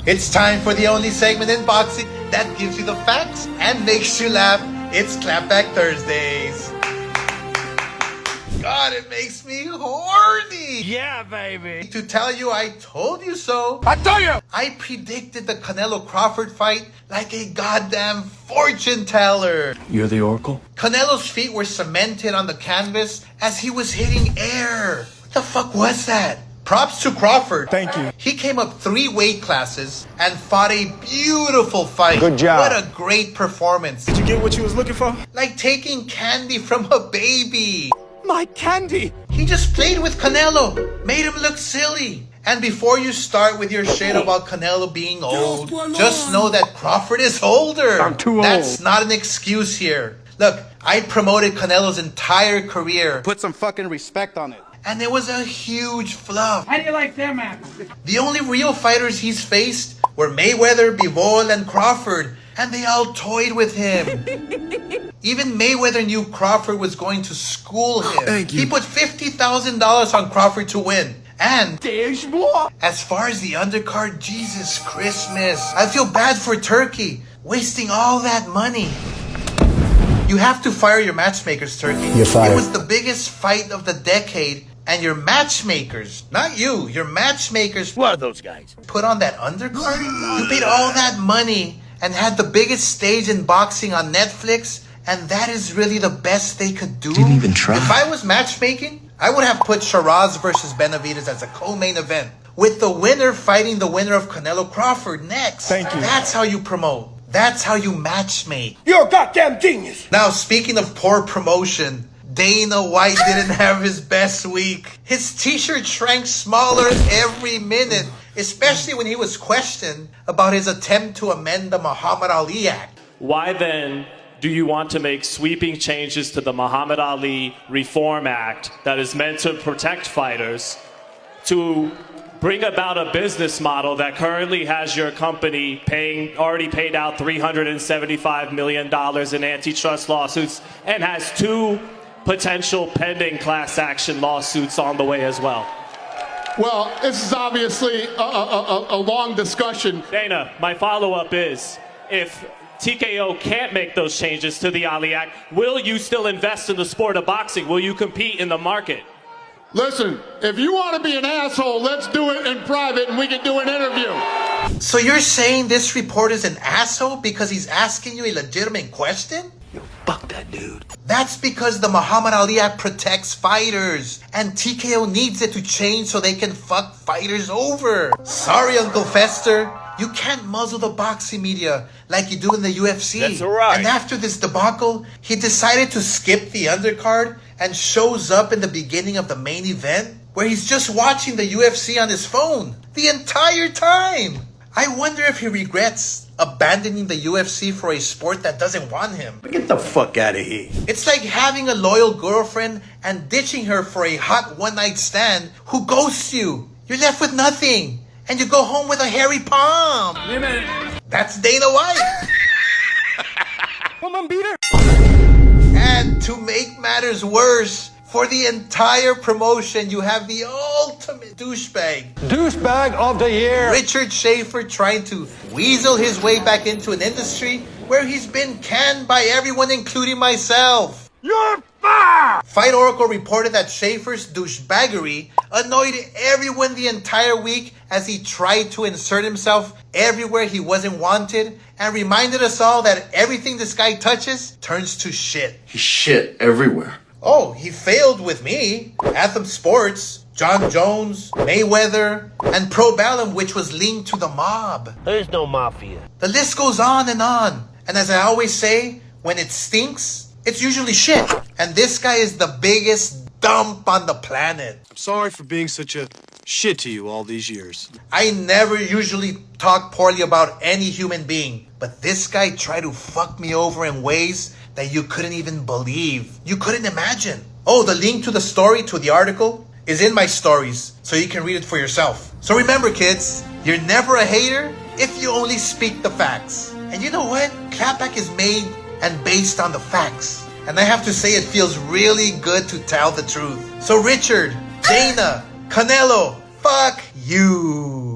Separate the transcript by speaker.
Speaker 1: It's time for the only segment in boxing that gives you the facts and makes you laugh. It's Clapback Thursdays. God, it makes me horny.
Speaker 2: Yeah, baby.
Speaker 1: To tell you I told you so.
Speaker 2: I told you.
Speaker 1: I predicted the Canelo Crawford fight like a goddamn fortune teller.
Speaker 2: You're the Oracle?
Speaker 1: Canelo's feet were cemented on the canvas as he was hitting air. What the fuck was that? Props to Crawford.
Speaker 2: Thank you.
Speaker 1: He came up 3 weight classes and fought a beautiful fight.
Speaker 2: Good job.
Speaker 1: What a great performance.
Speaker 2: Did you get what you was looking for?
Speaker 1: Like taking candy from a baby.
Speaker 2: My candy.
Speaker 1: He just played with Canelo, made him look silly. And before you start with your shit about Canelo being old, just know that Crawford is older.
Speaker 2: I'm too old.
Speaker 1: That's not an excuse here. Look, I promoted Canelo's entire career,
Speaker 3: Put some fucking respect on it.
Speaker 1: and it was a huge flop.
Speaker 4: How do you like them apples?
Speaker 1: The only real fighters he's faced were Mayweather, Bivol, and Crawford, and they all toyed with him. Even Mayweather knew Crawford was going to school him.
Speaker 2: Thank you.
Speaker 1: He put $50,000 on Crawford to win. And as far as the undercard, Jesus Christmas, I feel bad for Turkey, wasting all that money. You have to fire your matchmakers, Turkey.
Speaker 2: You're fired.
Speaker 1: It was the biggest fight of the decade, and your matchmakers, not you, your matchmakers
Speaker 2: What are those guys?
Speaker 1: put on that undercard? You paid all that money and had the biggest stage in boxing on Netflix, and that is really the best they could do?
Speaker 2: Didn't even try.
Speaker 1: If I was matchmaking, I would have put Shiraz versus Benavidez as a co-main event, with the winner fighting the winner of Canelo Crawford next.
Speaker 2: Thank you.
Speaker 1: That's how you promote. That's how you matchmake.
Speaker 2: You're a goddamn genius.
Speaker 1: Now, speaking of poor promotion, Dana White didn't have his best week. His t-shirt shrank smaller every minute, especially when he was questioned about his attempt to amend the Muhammad Ali Act.
Speaker 5: Why then do you want to make sweeping changes to the Muhammad Ali Reform Act that is meant to protect fighters to bring about a business model that currently has your company already paid out $375 million in antitrust lawsuits and has 2 potential pending class action lawsuits on the way as well?
Speaker 6: Well, this is obviously a long discussion.
Speaker 5: Dana, my follow-up is, if TKO can't make those changes to the Ali Act, will you still invest in the sport of boxing? Will you compete in the market?
Speaker 6: Listen, if you want to be an asshole, let's do it in private and we can do an interview.
Speaker 1: So you're saying this reporter is an asshole because he's asking you a legitimate question?
Speaker 2: Yo, fuck that dude.
Speaker 1: That's because the Muhammad Ali Act protects fighters, and TKO needs it to change so they can fuck fighters over. Sorry, Uncle Fester. You can't muzzle the boxing media like you do in the UFC.
Speaker 2: That's right.
Speaker 1: And after this debacle, he decided to skip the undercard and shows up in the beginning of the main event where he's just watching the UFC on his phone the entire time. I wonder if he regrets abandoning the UFC for a sport that doesn't want him.
Speaker 2: Get the fuck out of here.
Speaker 1: It's like having a loyal girlfriend and ditching her for a hot one-night stand who ghosts you. You're left with nothing. And you go home with a hairy palm.
Speaker 4: Wait a minute.
Speaker 1: That's Dana White.
Speaker 2: Woman beater.
Speaker 1: And to make matters worse, for the entire promotion, you have the ultimate douchebag,
Speaker 2: Douchebag of the year.
Speaker 1: Richard Schaefer, trying to weasel his way back into an industry where he's been canned by everyone, including myself.
Speaker 2: You're fired.
Speaker 1: Fight Oracle reported that Schaefer's douchebaggery annoyed everyone the entire week as he tried to insert himself everywhere he wasn't wanted, and reminded us all that everything this guy touches turns to shit.
Speaker 7: He's shit everywhere.
Speaker 1: Oh, he failed with me, Anthem Sports, John Jones, Mayweather, and Pro Bellum, which was linked to the mob.
Speaker 2: There's no mafia.
Speaker 1: The list goes on. And as I always say, when it stinks, it's usually shit. And this guy is the biggest dump on the planet.
Speaker 8: I'm sorry for being such a shit to you all these years.
Speaker 1: I never usually talk poorly about any human being, but this guy tried to fuck me over in ways that you couldn't even believe. You couldn't imagine. Oh, the link to the story, to the article, is in my stories, so you can read it for yourself. So remember, kids, you're never a hater if you only speak the facts. And you know what? Clapback is made and based on the facts. And I have to say, it feels really good to tell the truth. So Richard, Dana, Canelo, fuck you.